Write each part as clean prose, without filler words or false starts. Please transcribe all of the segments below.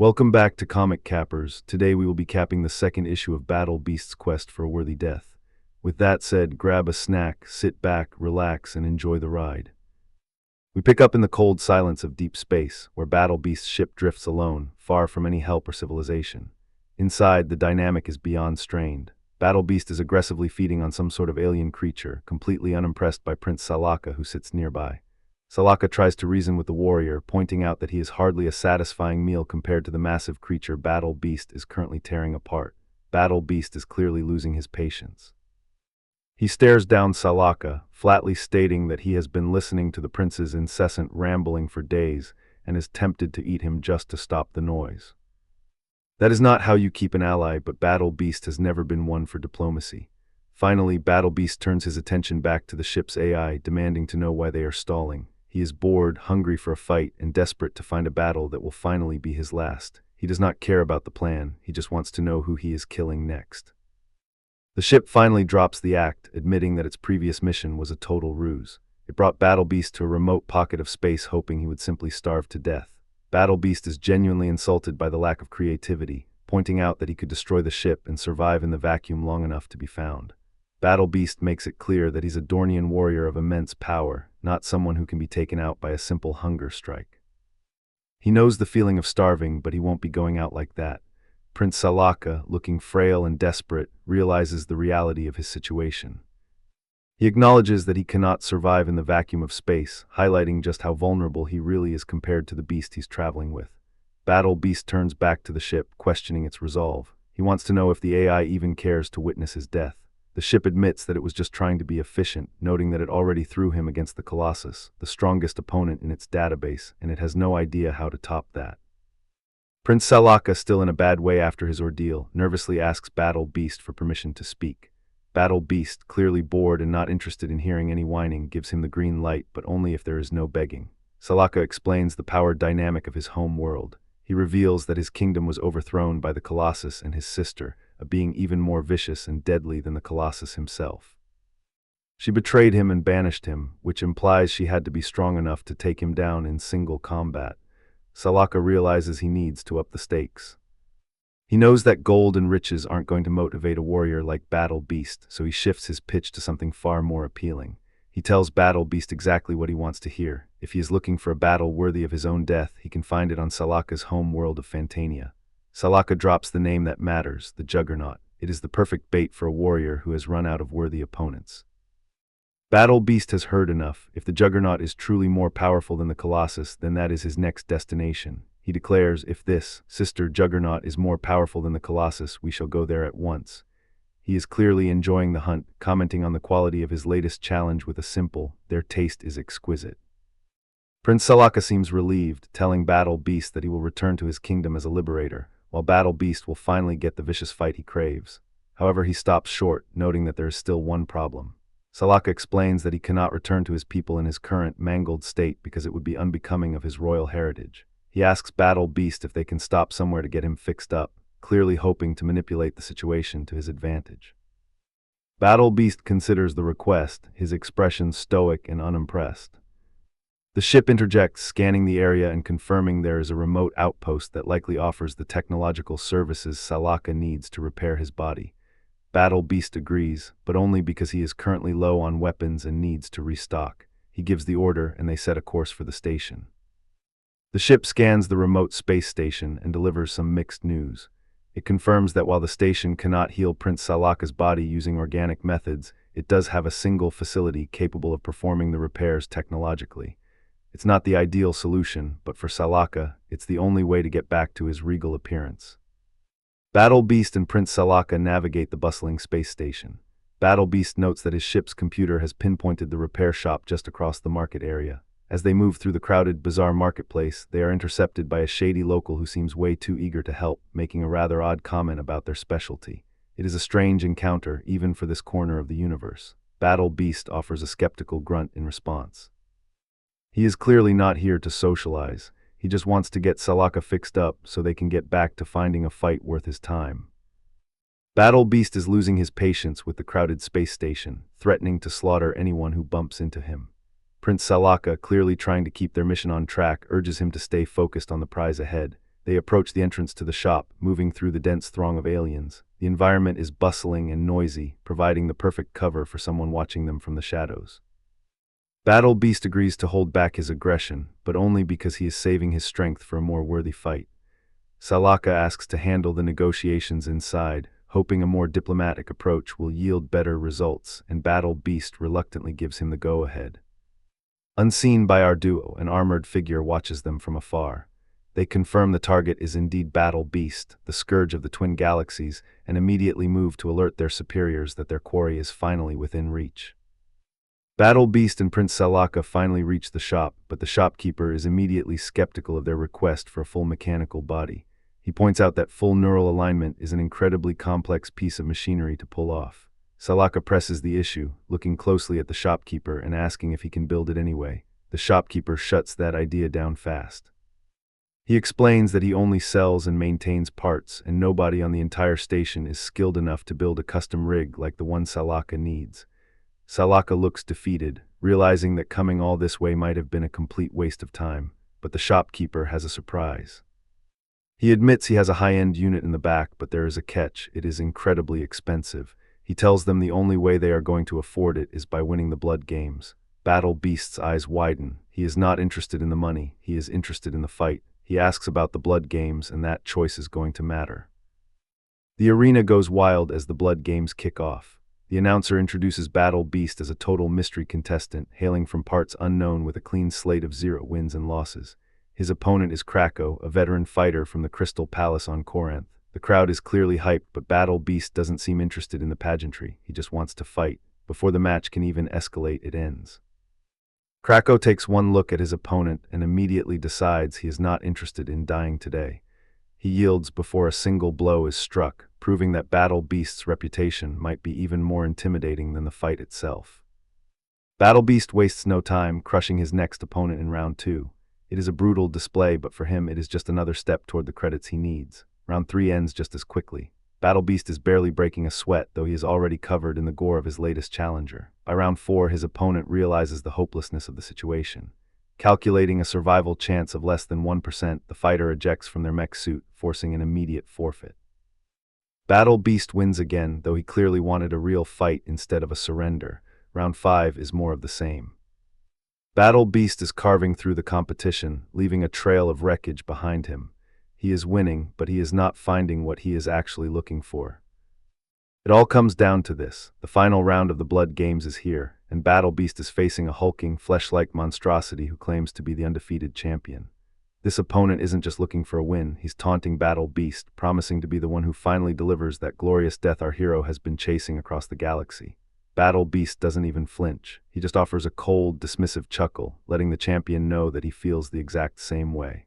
Welcome back to Comic Cappers. Today we will be capping the second issue of Battle Beast's quest for a worthy death. With that said, grab a snack, sit back, relax, and enjoy the ride. We pick up in the cold silence of deep space, where Battle Beast's ship drifts alone, far from any help or civilization. Inside, the dynamic is beyond strained. Battle Beast is aggressively feeding on some sort of alien creature, completely unimpressed by Prince Salaka, who sits nearby. Salaka tries to reason with the warrior, pointing out that he is hardly a satisfying meal compared to the massive creature Battle Beast is currently tearing apart. Battle Beast is clearly losing his patience. He stares down Salaka, flatly stating that he has been listening to the prince's incessant rambling for days and is tempted to eat him just to stop the noise. That is not how you keep an ally, but Battle Beast has never been one for diplomacy. Finally, Battle Beast turns his attention back to the ship's AI, demanding to know why they are stalling. He is bored, hungry for a fight, and desperate to find a battle that will finally be his last. He does not care about the plan, he just wants to know who he is killing next. The ship finally drops the act, admitting that its previous mission was a total ruse. It brought Battle Beast to a remote pocket of space, hoping he would simply starve to death. Battle Beast is genuinely insulted by the lack of creativity, pointing out that he could destroy the ship and survive in the vacuum long enough to be found. Battle Beast makes it clear that he's a Dornian warrior of immense power, not someone who can be taken out by a simple hunger strike. He knows the feeling of starving, but he won't be going out like that. Prince Salaka, looking frail and desperate, realizes the reality of his situation. He acknowledges that he cannot survive in the vacuum of space, highlighting just how vulnerable he really is compared to the beast he's traveling with. Battle Beast turns back to the ship, questioning its resolve. He wants to know if the AI even cares to witness his death. The ship admits that it was just trying to be efficient, noting that it already threw him against the Colossus, the strongest opponent in its database, and it has no idea how to top that. Prince Salaka, still in a bad way after his ordeal, nervously asks Battle Beast for permission to speak. Battle Beast, clearly bored and not interested in hearing any whining, gives him the green light, but only if there is no begging. Salaka explains the power dynamic of his home world. He reveals that his kingdom was overthrown by the Colossus and his sister, a being even more vicious and deadly than the Colossus himself. She betrayed him and banished him, which implies she had to be strong enough to take him down in single combat. Salaka realizes he needs to up the stakes. He knows that gold and riches aren't going to motivate a warrior like Battle Beast, so he shifts his pitch to something far more appealing. He tells Battle Beast exactly what he wants to hear. If he is looking for a battle worthy of his own death, he can find it on Salaka's home world of Fantania. Salaka drops the name that matters, the Juggernaut. It is the perfect bait for a warrior who has run out of worthy opponents. Battle Beast has heard enough. If the Juggernaut is truly more powerful than the Colossus, then that is his next destination. He declares, if this, sister Juggernaut, is more powerful than the Colossus, we shall go there at once. He is clearly enjoying the hunt, commenting on the quality of his latest challenge with a simple, their taste is exquisite. Prince Salaka seems relieved, telling Battle Beast that he will return to his kingdom as a liberator, while Battle Beast will finally get the vicious fight he craves. However, he stops short, noting that there is still one problem. Salaka explains that he cannot return to his people in his current, mangled state because it would be unbecoming of his royal heritage. He asks Battle Beast if they can stop somewhere to get him fixed up, clearly hoping to manipulate the situation to his advantage. Battle Beast considers the request, his expression stoic and unimpressed. The ship interjects, scanning the area and confirming there is a remote outpost that likely offers the technological services Salaka needs to repair his body. Battle Beast agrees, but only because he is currently low on weapons and needs to restock. He gives the order and they set a course for the station. The ship scans the remote space station and delivers some mixed news. It confirms that while the station cannot heal Prince Salaka's body using organic methods, it does have a single facility capable of performing the repairs technologically. It's not the ideal solution, but for Salaka, it's the only way to get back to his regal appearance. Battle Beast and Prince Salaka navigate the bustling space station. Battle Beast notes that his ship's computer has pinpointed the repair shop just across the market area. As they move through the crowded, bizarre marketplace, they are intercepted by a shady local who seems way too eager to help, making a rather odd comment about their specialty. It is a strange encounter, even for this corner of the universe. Battle Beast offers a skeptical grunt in response. He is clearly not here to socialize. He just wants to get Salaka fixed up so they can get back to finding a fight worth his time. Battle Beast is losing his patience with the crowded space station, threatening to slaughter anyone who bumps into him. Prince Salaka, clearly trying to keep their mission on track, urges him to stay focused on the prize ahead. They approach the entrance to the shop, moving through the dense throng of aliens. The environment is bustling and noisy, providing the perfect cover for someone watching them from the shadows. Battle Beast agrees to hold back his aggression, but only because he is saving his strength for a more worthy fight. Salaka asks to handle the negotiations inside, hoping a more diplomatic approach will yield better results, and Battle Beast reluctantly gives him the go-ahead. Unseen by our duo, an armored figure watches them from afar. They confirm the target is indeed Battle Beast, the scourge of the twin galaxies, and immediately move to alert their superiors that their quarry is finally within reach. Battle Beast and Prince Salaka finally reach the shop, but the shopkeeper is immediately skeptical of their request for a full mechanical body. He points out that full neural alignment is an incredibly complex piece of machinery to pull off. Salaka presses the issue, looking closely at the shopkeeper and asking if he can build it anyway. The shopkeeper shuts that idea down fast. He explains that he only sells and maintains parts, and nobody on the entire station is skilled enough to build a custom rig like the one Salaka needs. Salaka looks defeated, realizing that coming all this way might have been a complete waste of time, but the shopkeeper has a surprise. He admits he has a high-end unit in the back, but there is a catch: it is incredibly expensive. He tells them the only way they are going to afford it is by winning the blood games. Battle Beast's eyes widen. He is not interested in the money, he is interested in the fight. He asks about the blood games, and that choice is going to matter. The arena goes wild as the blood games kick off. The announcer introduces Battle Beast as a total mystery contestant, hailing from parts unknown with a clean slate of 0 wins and losses. His opponent is Krako, a veteran fighter from the Crystal Palace on Corinth. The crowd is clearly hyped, but Battle Beast doesn't seem interested in the pageantry. He just wants to fight. Before the match can even escalate, it ends. Krako takes one look at his opponent and immediately decides he is not interested in dying today. He yields before a single blow is struck, proving that Battle Beast's reputation might be even more intimidating than the fight itself. Battle Beast wastes no time, crushing his next opponent in round 2. It is a brutal display, but for him it is just another step toward the credits he needs. Round 3 ends just as quickly. Battle Beast is barely breaking a sweat, though he is already covered in the gore of his latest challenger. By round 4, his opponent realizes the hopelessness of the situation. Calculating a survival chance of less than 1%, the fighter ejects from their mech suit, forcing an immediate forfeit. Battle Beast wins again, though he clearly wanted a real fight instead of a surrender. Round 5 is more of the same. Battle Beast is carving through the competition, leaving a trail of wreckage behind him. He is winning, but he is not finding what he is actually looking for. It all comes down to this. The final round of the Blood Games is here, and Battle Beast is facing a hulking, flesh-like monstrosity who claims to be the undefeated champion. This opponent isn't just looking for a win, he's taunting Battle Beast, promising to be the one who finally delivers that glorious death our hero has been chasing across the galaxy. Battle Beast doesn't even flinch. He just offers a cold, dismissive chuckle, letting the champion know that he feels the exact same way.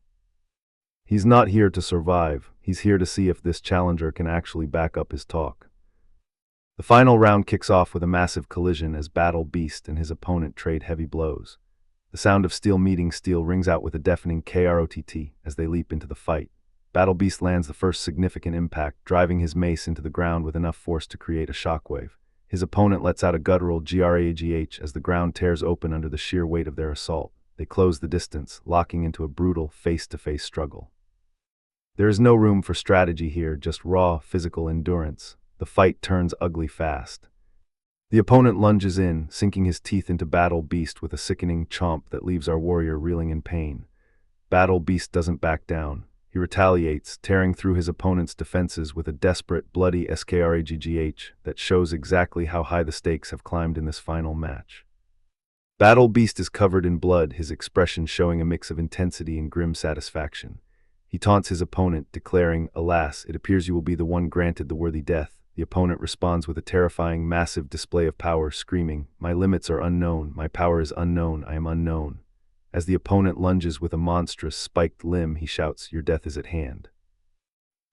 He's not here to survive, he's here to see if this challenger can actually back up his talk. The final round kicks off with a massive collision as Battle Beast and his opponent trade heavy blows. The sound of steel meeting steel rings out with a deafening krott as they leap into the fight. Battle Beast lands the first significant impact, driving his mace into the ground with enough force to create a shockwave. His opponent lets out a guttural gragh as the ground tears open under the sheer weight of their assault. They close the distance, locking into a brutal, face-to-face struggle. There is no room for strategy here, just raw, physical endurance. The fight turns ugly fast. The opponent lunges in, sinking his teeth into Battle Beast with a sickening chomp that leaves our warrior reeling in pain. Battle Beast doesn't back down. He retaliates, tearing through his opponent's defenses with a desperate, bloody skragh that shows exactly how high the stakes have climbed in this final match. Battle Beast is covered in blood, his expression showing a mix of intensity and grim satisfaction. He taunts his opponent, declaring, "Alas, it appears you will be the one granted the worthy death." The opponent responds with a terrifying, massive display of power, screaming, "My limits are unknown, my power is unknown, I am unknown." As the opponent lunges with a monstrous, spiked limb, he shouts, "Your death is at hand."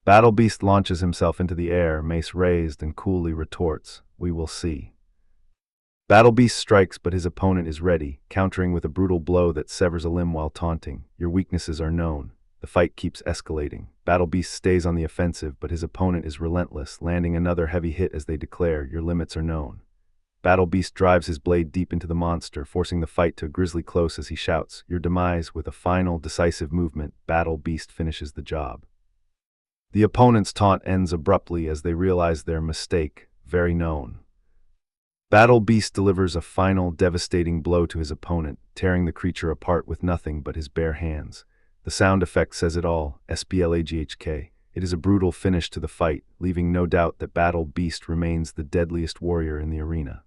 Battle Beast launches himself into the air, mace raised, and coolly retorts, "We will see." Battle Beast strikes, but his opponent is ready, countering with a brutal blow that severs a limb while taunting, "Your weaknesses are known." The fight keeps escalating. Battle Beast stays on the offensive, but his opponent is relentless, landing another heavy hit as they declare, "Your limits are known." Battle Beast drives his blade deep into the monster, forcing the fight to a grisly close as he shouts, "Your demise," with a final, decisive movement. Battle Beast finishes the job. The opponent's taunt ends abruptly as they realize their mistake, very known. Battle Beast delivers a final, devastating blow to his opponent, tearing the creature apart with nothing but his bare hands. The sound effect says it all, SPLAGHK. It is a brutal finish to the fight, leaving no doubt that Battle Beast remains the deadliest warrior in the arena.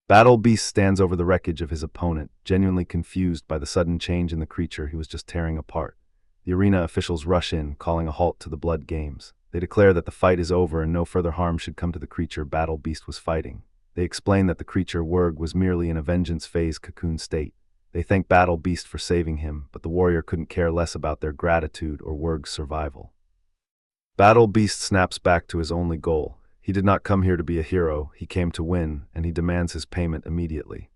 Battle Beast stands over the wreckage of his opponent, genuinely confused by the sudden change in the creature he was just tearing apart. The arena officials rush in, calling a halt to the blood games. They declare that the fight is over and no further harm should come to the creature Battle Beast was fighting. They explain that the creature Wurg was merely in a vengeance phase cocoon state. They thank Battle Beast for saving him, but the warrior couldn't care less about their gratitude or Wurg's survival. Battle Beast snaps back to his only goal. He did not come here to be a hero, he came to win, and he demands his payment immediately.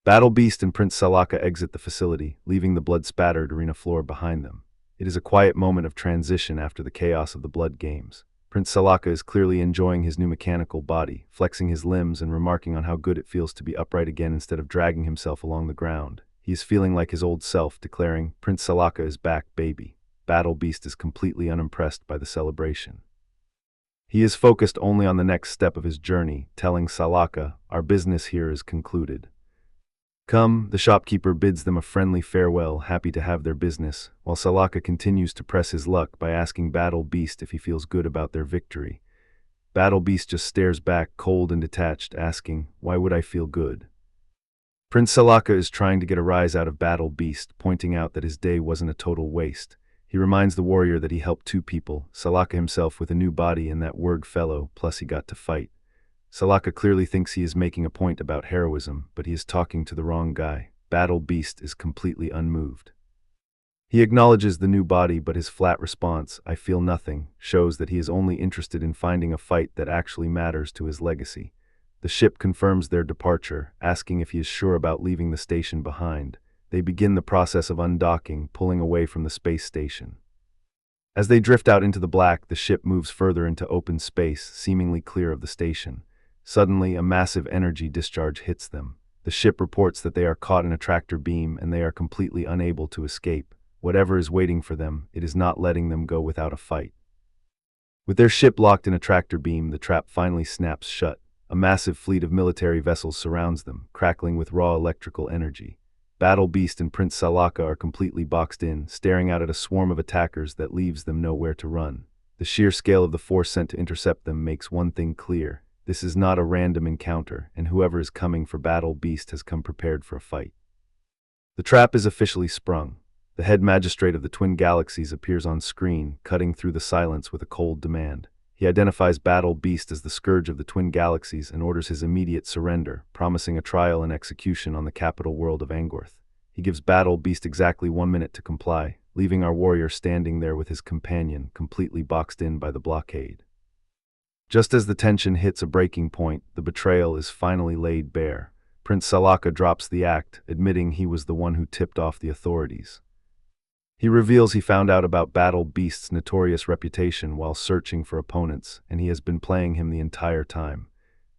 Battle Beast and Prince Salaka exit the facility, leaving the blood-spattered arena floor behind them. It is a quiet moment of transition after the chaos of the blood games. Prince Salaka is clearly enjoying his new mechanical body, flexing his limbs and remarking on how good it feels to be upright again instead of dragging himself along the ground. He is feeling like his old self, declaring, "Prince Salaka is back, baby." Battle Beast is completely unimpressed by the celebration. He is focused only on the next step of his journey, telling Salaka, "Our business here is concluded." "Come," the shopkeeper bids them a friendly farewell, happy to have their business, while Salaka continues to press his luck by asking Battle Beast if he feels good about their victory. Battle Beast just stares back, cold and detached, asking, "Why would I feel good?" Prince Salaka is trying to get a rise out of Battle Beast, pointing out that his day wasn't a total waste. He reminds the warrior that he helped two people, Salaka himself with a new body and that Wurg fellow, plus he got to fight. Salaka clearly thinks he is making a point about heroism, but he is talking to the wrong guy. Battle Beast is completely unmoved. He acknowledges the new body, but his flat response, "I feel nothing," shows that he is only interested in finding a fight that actually matters to his legacy. The ship confirms their departure, asking if he is sure about leaving the station behind. They begin the process of undocking, pulling away from the space station. As they drift out into the black, the ship moves further into open space, seemingly clear of the station. Suddenly, a massive energy discharge hits them. The ship reports that they are caught in a tractor beam and they are completely unable to escape. Whatever is waiting for them, it is not letting them go without a fight. With their ship locked in a tractor beam, the trap finally snaps shut. A massive fleet of military vessels surrounds them, crackling with raw electrical energy. Battle Beast and Prince Salaka are completely boxed in, staring out at a swarm of attackers that leaves them nowhere to run. The sheer scale of the force sent to intercept them makes one thing clear. This is not a random encounter, and whoever is coming for Battle Beast has come prepared for a fight. The trap is officially sprung. The head magistrate of the Twin Galaxies appears on screen, cutting through the silence with a cold demand. He identifies Battle Beast as the scourge of the Twin Galaxies and orders his immediate surrender, promising a trial and execution on the capital world of Angorth. He gives Battle Beast exactly 1 minute to comply, leaving our warrior standing there with his companion, completely boxed in by the blockade. Just as the tension hits a breaking point, the betrayal is finally laid bare. Prince Salaka drops the act, admitting he was the one who tipped off the authorities. He reveals he found out about Battle Beast's notorious reputation while searching for opponents, and he has been playing him the entire time.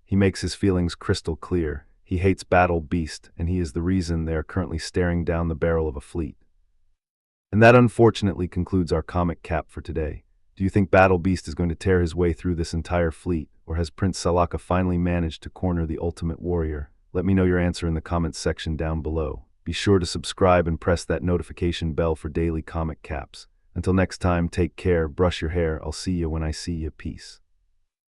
He makes his feelings crystal clear. He hates Battle Beast, and he is the reason they are currently staring down the barrel of a fleet. And that unfortunately concludes our comic cap for today. Do you think Battle Beast is going to tear his way through this entire fleet, or has Prince Salaka finally managed to corner the ultimate warrior? Let me know your answer in the comments section down below. Be sure to subscribe and press that notification bell for daily comic caps. Until next time, take care, brush your hair, I'll see you when I see you, peace.